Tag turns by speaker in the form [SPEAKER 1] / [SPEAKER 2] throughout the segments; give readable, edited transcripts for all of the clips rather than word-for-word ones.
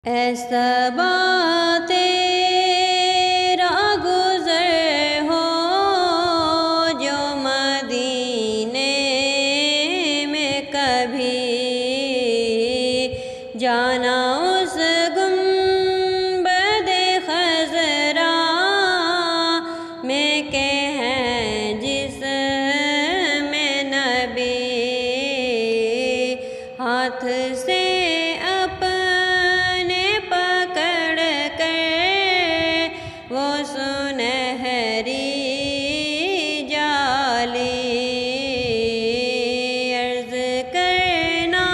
[SPEAKER 1] ایسا تیرا گزر ہو جو مدینے میں کبھی جانا اس گنبد خضرا میں کہ ہیں جس میں نبی ہاتھ سے سنہری جالی عرض کرنا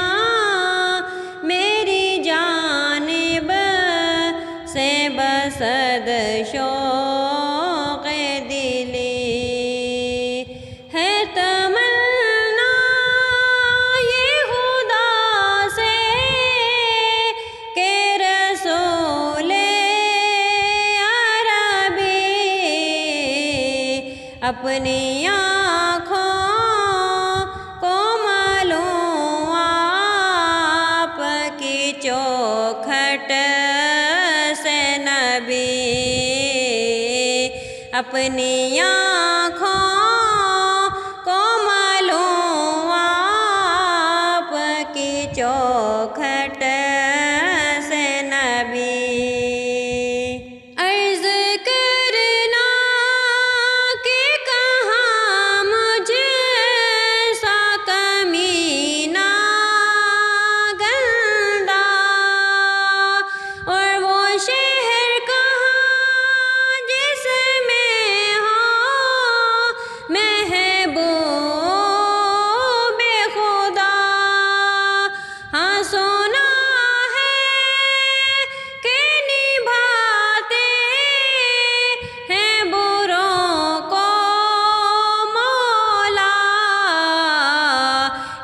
[SPEAKER 1] میری جانب سے بصد شوق دلی ہے تمنا یہ خدا سے کہ رسول اپنی آنکھوں کو معلوم آپ کی چوکھٹ سے نبی اپنی آنکھوں کو معلوم آپ کی چوکھٹ سے نبی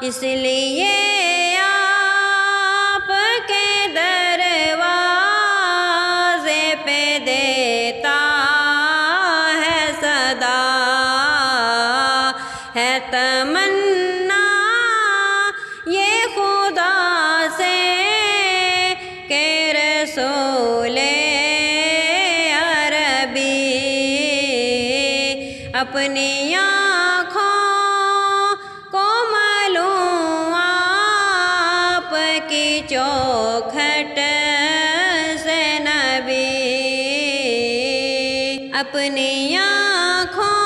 [SPEAKER 1] اس لیے آپ کے دروازے پہ دیتا ہے صدا ہے تمنا یہ خدا سے کہ رسول عربی اپنی آنکھوں کی چوکھٹ سے نبی اپنی آنکھوں